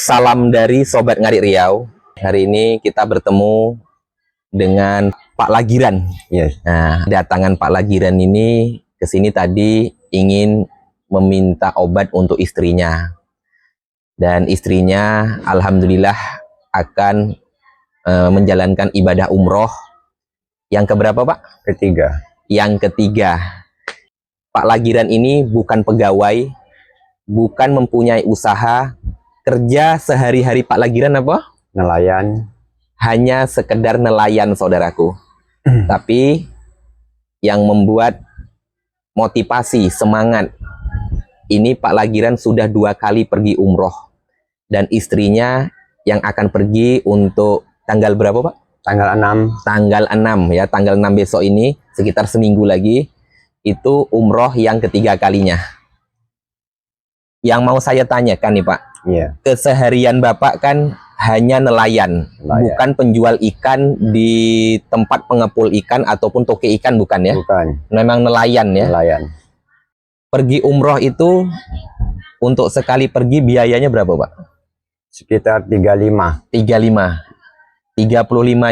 Salam dari Sobat Ngarik Riau. Hari ini kita bertemu dengan Pak Lagiran. Yes. Nah, datangan Pak Lagiran ini ke sini tadi ingin meminta obat untuk istrinya. Dan istrinya alhamdulillah akan menjalankan ibadah umroh yang keberapa, Pak? Ketiga. Yang ketiga. Pak Lagiran ini bukan pegawai, bukan mempunyai usaha. Kerja sehari-hari Pak Lagiran apa? Nelayan. Hanya sekedar nelayan, saudaraku. Tapi yang membuat motivasi, semangat, ini Pak Lagiran sudah 2 kali pergi umroh. Dan istrinya yang akan pergi untuk tanggal berapa, Pak? Tanggal 6. Tanggal 6 ya, tanggal 6 besok ini, sekitar seminggu lagi, itu umroh yang ketiga kalinya. Yang mau saya tanyakan nih, Pak, Iya. keseharian Bapak kan hanya nelayan, bukan penjual ikan di tempat pengepul ikan ataupun toke ikan, bukan ya? Bukan. Memang nelayan ya? Nelayan. Pergi umroh itu untuk sekali pergi biayanya berapa, Pak? Sekitar 35. 35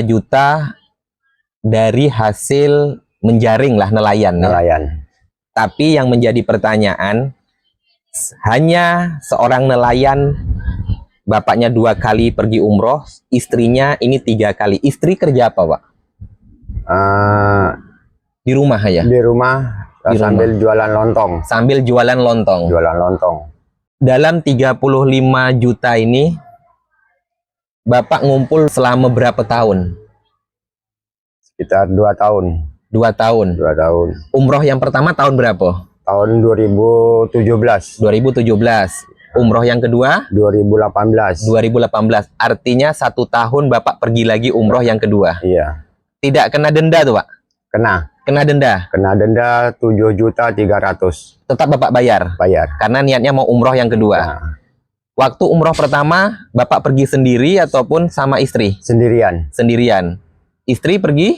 juta dari hasil menjaring lah nelayan. Nelayan. Ya? Tapi yang menjadi pertanyaan, hanya seorang nelayan, bapaknya 2 kali pergi umroh, istrinya ini 3 kali. Istri kerja apa, Pak? Di rumah ya? Di rumah sambil jualan lontong. Sambil jualan lontong. Jualan lontong. Dalam 35 juta ini, Bapak ngumpul selama berapa tahun? Sekitar 2 tahun. 2 tahun. 2 tahun. Umroh yang pertama tahun berapa? Tahun 2017. 2017. Umroh yang kedua? 2018. 2018. Artinya 1 tahun Bapak pergi lagi umroh yang kedua. Iya. Tidak kena denda tuh, Pak? Kena. Kena denda? Kena denda 7.300.000. Tetap Bapak bayar? Bayar. Karena niatnya mau umroh yang kedua. Nah. Waktu umroh pertama, Bapak pergi sendiri ataupun sama istri? Sendirian. Sendirian. Istri pergi?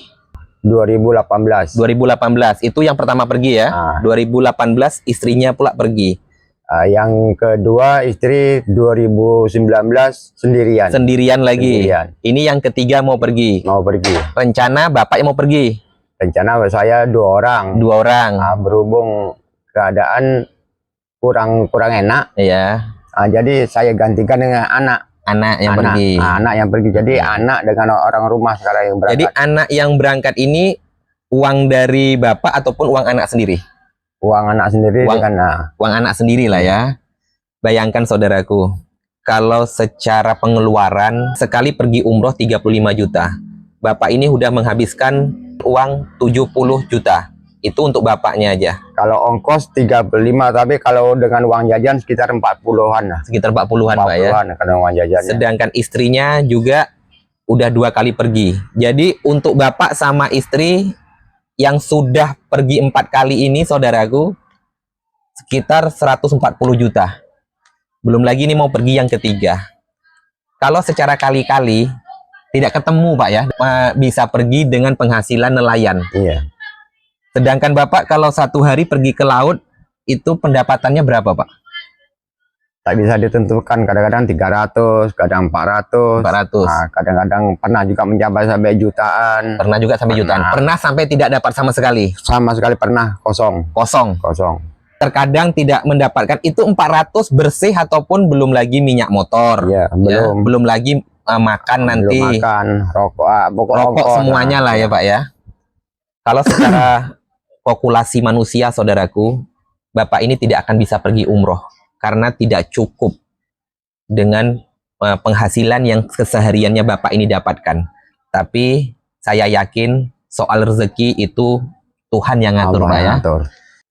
2018. 2018. Itu yang pertama pergi ya? 2018 istrinya pula pergi. Yang kedua istri 2019 sendirian. Sendirian lagi. Sendirian. Ini yang ketiga mau pergi. Mau pergi. Rencana Bapaknya mau pergi. Rencana saya 2 orang. 2 orang. Berhubung keadaan kurang enak. Iya. Jadi saya gantikan dengan anak yang pergi. Anak yang pergi. Jadi anak dengan orang rumah sekarang yang berangkat. Jadi anak yang berangkat ini uang dari Bapak ataupun uang anak sendiri? Uang anak sendiri. Uang anak sendiri lah ya. Bayangkan saudaraku, kalau secara pengeluaran sekali pergi umroh 35 juta. Bapak ini udah menghabiskan uang 70 juta. Itu untuk bapaknya aja. Kalau ongkos 35, tapi kalau dengan uang jajan sekitar 40-an lah. Sekitar 40-an, Pak ya. Kalau uang jajannya. Sedangkan istrinya juga udah 2 kali pergi. Jadi untuk Bapak sama istri yang sudah pergi 4 kali ini, saudaraku, sekitar 140 juta. Belum lagi ini mau pergi yang ketiga. Kalau secara kali-kali tidak ketemu, Pak ya, bisa pergi dengan penghasilan nelayan. Iya. Sedangkan Bapak kalau 1 hari pergi ke laut, itu pendapatannya berapa, Pak? Tak bisa ditentukan, kadang-kadang 300, kadang 400. Kadang-kadang pernah juga mencapai sampai jutaan. Pernah juga sampai jutaan. Pernah sampai tidak dapat sama sekali? Sama sekali pernah, kosong. Kosong? Kosong. Terkadang tidak mendapatkan, itu 400 bersih ataupun belum lagi minyak motor? Ya, belum. Ya, belum lagi makan nanti. Belum makan, rokok semuanya lah ya, Pak ya. Kalau secara populasi manusia, saudaraku, Bapak ini tidak akan bisa pergi umroh karena tidak cukup dengan penghasilan yang kesehariannya Bapak ini dapatkan. Tapi saya yakin soal rezeki itu Tuhan yang ngatur, Pak ya.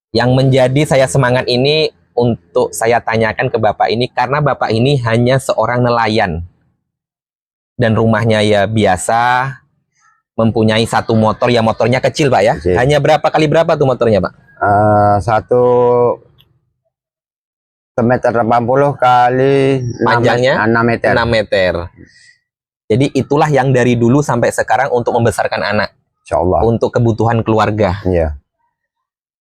Yang menjadi saya semangat ini untuk saya tanyakan ke Bapak ini karena Bapak ini hanya seorang nelayan dan rumahnya ya biasa, mempunyai 1 motor, ya motornya kecil, Pak ya. Kecil. Hanya berapa kali berapa tuh motornya, Pak? 1,80 meter kali panjangnya 6 meter. 6 meter. Jadi itulah yang dari dulu sampai sekarang untuk membesarkan anak. Insya Allah. Untuk kebutuhan keluarga. Iya.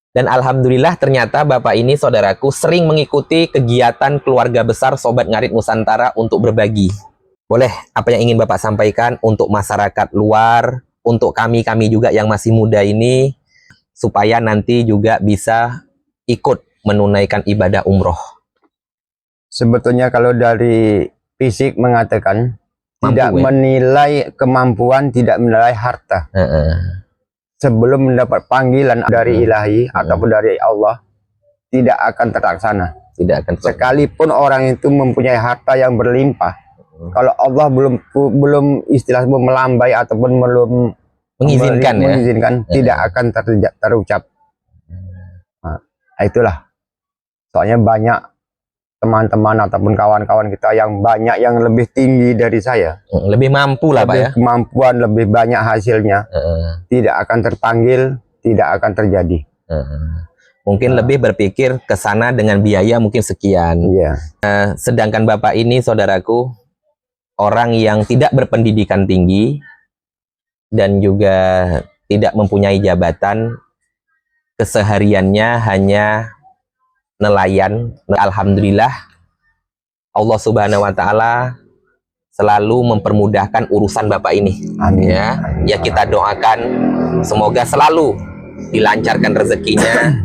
Dan alhamdulillah ternyata Bapak ini, saudaraku, sering mengikuti kegiatan keluarga besar Sobat Ngarit Nusantara untuk berbagi. Boleh, apa yang ingin Bapak sampaikan untuk masyarakat luar, untuk kami-kami juga yang masih muda ini, supaya nanti juga bisa ikut menunaikan ibadah umroh. Sebetulnya kalau dari fisik mengatakan, tidak menilai kemampuan, tidak menilai harta. Sebelum mendapat panggilan dari ilahi ataupun dari Allah, tidak akan terlaksana. Tidak akan terlaksana. Sekalipun orang itu mempunyai harta yang berlimpah, kalau Allah belum istilah melambai ataupun belum mengizinkan, tidak akan terucap. Nah, itulah. Soalnya banyak teman-teman ataupun kawan-kawan kita yang banyak yang lebih tinggi dari saya, lebih mampu lah Pak ya, kemampuan lebih banyak hasilnya, tidak akan terpanggil, tidak akan terjadi. Mungkin lebih berpikir ke sana dengan biaya mungkin sekian. Sedangkan Bapak ini, saudaraku, orang yang tidak berpendidikan tinggi dan juga tidak mempunyai jabatan, kesehariannya hanya nelayan. Alhamdulillah Allah Subhanahu wa Ta'ala selalu mempermudahkan urusan Bapak ini. Amin. Ya kita doakan semoga selalu dilancarkan rezekinya,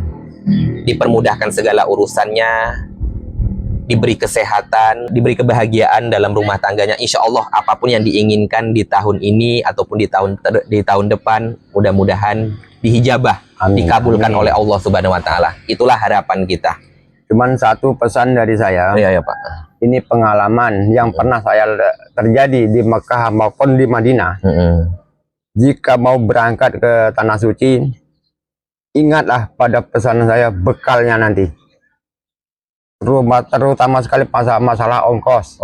dipermudahkan segala urusannya, diberi kesehatan, diberi kebahagiaan dalam rumah tangganya. Insya Allah apapun yang diinginkan di tahun ini ataupun di tahun depan, mudah-mudahan dihijabah, dikabulkan oleh Allah Subhanahu wa Ta'ala. Itulah harapan kita. Cuman satu pesan dari saya. Iya Pak. Ini pengalaman yang pernah saya terjadi di Mekah maupun di Madinah. Jika mau berangkat ke Tanah Suci, ingatlah pada pesan saya, bekalnya nanti. Terutama sekali masalah ongkos.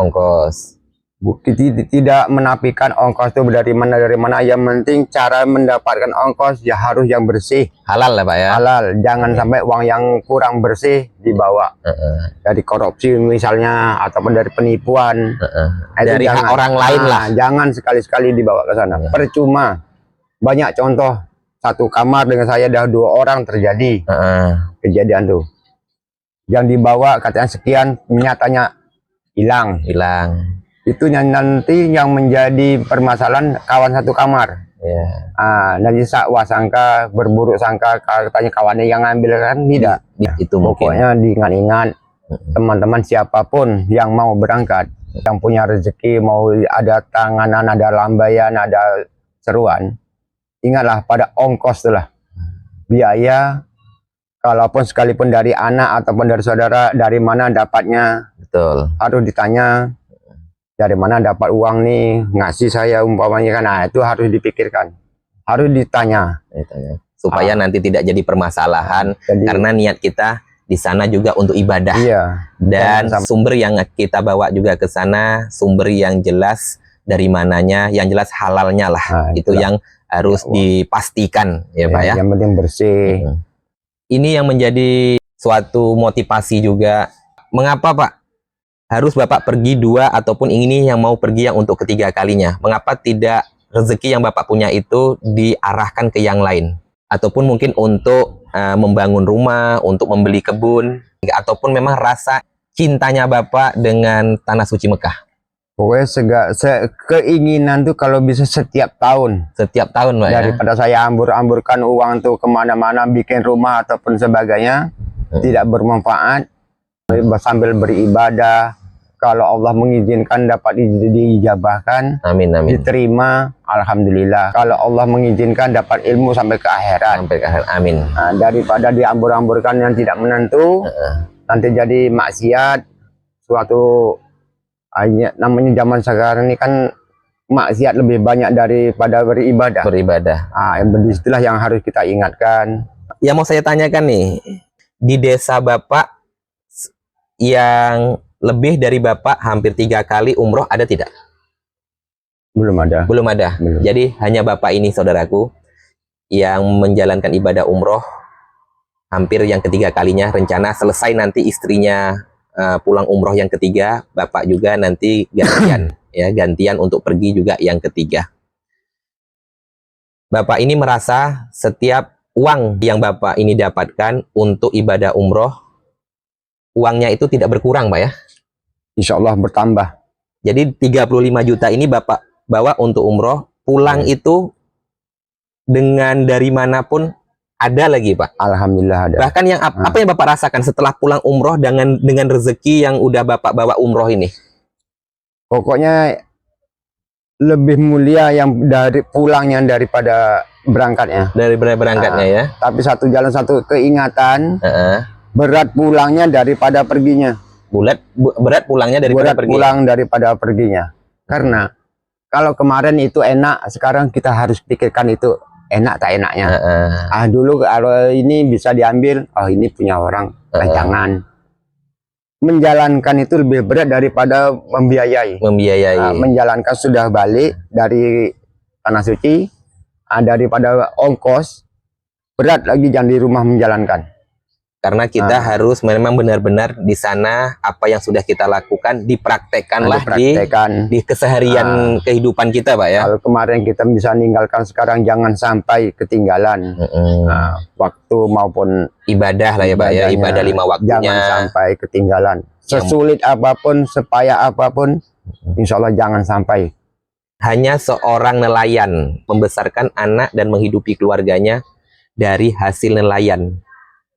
Tidak menafikan ongkos itu dari mana. Yang penting cara mendapatkan ongkos ya harus yang bersih, halal lah Pak ya. Halal, jangan sampai uang yang kurang bersih dibawa dari korupsi misalnya ataupun dari penipuan, dari hak orang lain lah. Jangan sekali-sekali dibawa ke sana. Percuma. Banyak contoh, satu kamar dengan saya dah 2 orang terjadi kejadian tuh. Yang dibawa katanya sekian, nyatanya hilang. Itu yang nanti yang menjadi permasalahan kawan satu kamar. Nanti sangka berburuk sangka katanya kawannya yang ngambil, kan tidak. Itu pokoknya diingat-ingat teman-teman siapapun yang mau berangkat, yang punya rezeki, mau ada tanganan, ada lambaian, ada seruan, ingatlah pada ongkos itulah biaya. Kalaupun sekalipun dari anak ataupun dari saudara, dari mana dapatnya? Betul. Harus ditanya, dari mana dapat uang nih, ngasih saya umpamanya kan. Nah, itu harus dipikirkan. Harus ditanya. Supaya nanti tidak jadi permasalahan. Karena niat kita di sana juga untuk ibadah. Dan sumber yang kita bawa juga ke sana, sumber yang jelas dari mananya, yang jelas halalnya lah. Itu yang harus dipastikan ya Pak ya. Yang penting bersih. Ini yang menjadi suatu motivasi juga. Mengapa Pak harus Bapak pergi 2 ataupun ini yang mau pergi yang untuk ketiga kalinya? Mengapa tidak rezeki yang Bapak punya itu diarahkan ke yang lain? Ataupun mungkin untuk membangun rumah, untuk membeli kebun, ataupun memang rasa cintanya Bapak dengan Tanah Suci Mekah? Pokoknya keinginan tuh kalau bisa setiap tahun. Pak daripada saya ambur-amburkan uang tuh kemana-mana, bikin rumah ataupun sebagainya, tidak bermanfaat. Sambil beribadah, kalau Allah mengizinkan dapat diijabahkan, diterima, alhamdulillah. Kalau Allah mengizinkan dapat ilmu sampai ke akhirat, amin. Daripada diambur-amburkan yang tidak menentu, nanti jadi maksiat. Suatu namanya zaman sekarang ini kan maksiat lebih banyak daripada beribadah. Istilah yang harus kita ingatkan. Yang mau saya tanyakan nih, di desa Bapak yang lebih dari Bapak hampir 3 kali umroh ada tidak? Belum ada. Jadi hanya Bapak ini, saudaraku, yang menjalankan ibadah umroh hampir yang ketiga kalinya. Rencana selesai nanti istrinya pulang umroh yang ketiga, Bapak juga nanti gantian gantian untuk pergi juga yang ketiga. Bapak ini merasa setiap uang yang Bapak ini dapatkan untuk ibadah umroh, uangnya itu tidak berkurang Pak ya? Insya Allah bertambah. Jadi 35 juta ini Bapak bawa untuk umroh, pulang itu dengan dari manapun ada lagi Pak. Alhamdulillah ada. Bahkan yang apa yang Bapak rasakan setelah pulang umroh dengan rezeki yang udah Bapak bawa umroh ini? Pokoknya lebih mulia yang dari pulangnya daripada berangkatnya. Dari berangkatnya ya. Tapi satu jalan satu keingatan, berat pulangnya daripada perginya. Berat pulangnya daripada perginya. Pulang daripada perginya. Karena kalau kemarin itu enak, sekarang kita harus pikirkan itu enak tak enaknya. Dulu kalau ini bisa diambil, oh ini punya orang, jangan. Menjalankan itu lebih berat daripada membiayai. Menjalankan sudah balik dari Tanah Suci, daripada ongkos, berat lagi jangan di rumah menjalankan. Karena kita harus memang benar-benar di sana apa yang sudah kita lakukan dipraktekkanlah di keseharian kehidupan kita Pak ya. Kalau kemarin kita bisa meninggalkan, sekarang jangan sampai ketinggalan waktu maupun ibadah lah ya Pak ya, ibadah 5 waktunya. Jangan sampai ketinggalan. Sesulit apapun, sepayah apapun, insya Allah jangan sampai. Hanya seorang nelayan membesarkan anak dan menghidupi keluarganya dari hasil nelayan.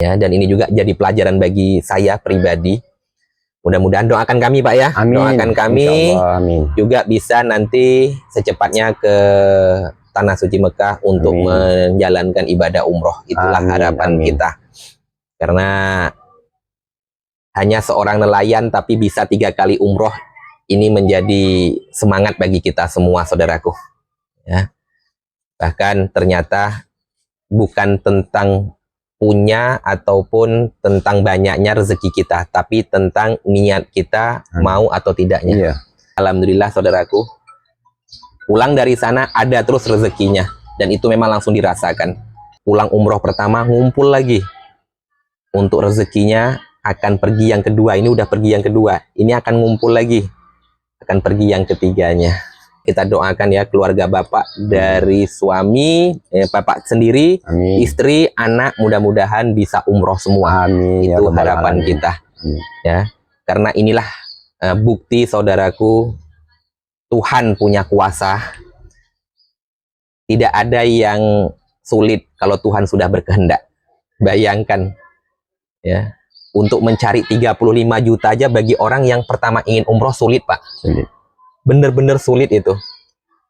Ya, dan ini juga jadi pelajaran bagi saya pribadi. Mudah-mudahan doakan kami Pak ya. Amin. Doakan kami amin. Juga bisa nanti secepatnya ke Tanah Suci Mekah untuk menjalankan ibadah umroh. Itulah harapan kita. Karena hanya seorang nelayan tapi bisa 3 kali umroh, ini menjadi semangat bagi kita semua saudaraku. Ya. Bahkan ternyata bukan tentang punya ataupun tentang banyaknya rezeki kita, tapi tentang niat kita mau atau tidaknya. Alhamdulillah saudaraku, pulang dari sana ada terus rezekinya, dan itu memang langsung dirasakan. Pulang umroh pertama ngumpul lagi untuk rezekinya, akan pergi yang kedua. Ini udah pergi yang kedua, ini akan ngumpul lagi, akan pergi yang ketiganya. Kita doakan ya keluarga Bapak, dari suami, Bapak sendiri, istri, anak, mudah-mudahan bisa umroh semua. Itu harapan kita. Ya, karena inilah bukti saudaraku, Tuhan punya kuasa. Tidak ada yang sulit kalau Tuhan sudah berkehendak. Bayangkan ya, untuk mencari 35 juta aja bagi orang yang pertama ingin umroh sulit Pak. Bener-bener sulit itu.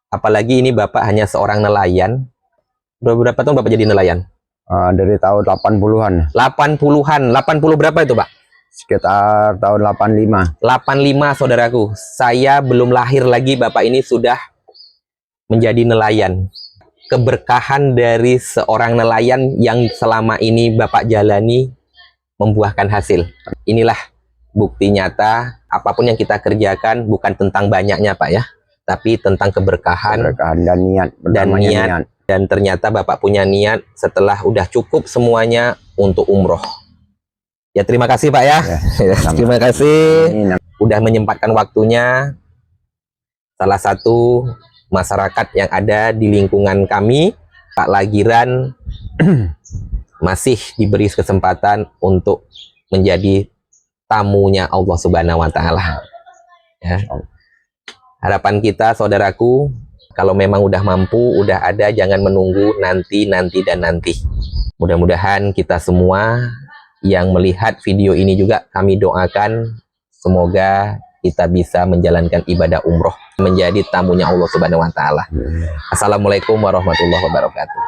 Apalagi ini Bapak hanya seorang nelayan. Berapa tahun Bapak jadi nelayan? Dari tahun 80-an. 80-an. 80 berapa itu Pak? Sekitar tahun 85. 85 saudaraku. Saya belum lahir lagi, Bapak ini sudah menjadi nelayan. Keberkahan dari seorang nelayan yang selama ini Bapak jalani membuahkan hasil. Inilah bukti nyata, apapun yang kita kerjakan bukan tentang banyaknya Pak ya, tapi tentang keberkahan dan niat. Dan ternyata Bapak punya niat setelah udah cukup semuanya untuk umroh. Ya terima kasih Pak ya. Terima kasih udah menyempatkan waktunya. Salah satu masyarakat yang ada di lingkungan kami, Pak Lagiran, masih diberi kesempatan untuk menjadi tamunya Allah Subhanahu wa Ta'ala. Ya. Harapan kita saudaraku, kalau memang udah mampu, udah ada, jangan menunggu nanti. Mudah-mudahan kita semua yang melihat video ini juga kami doakan semoga kita bisa menjalankan ibadah umroh, menjadi tamunya Allah Subhanahu wa Ta'ala. Assalamualaikum warahmatullahi wabarakatuh.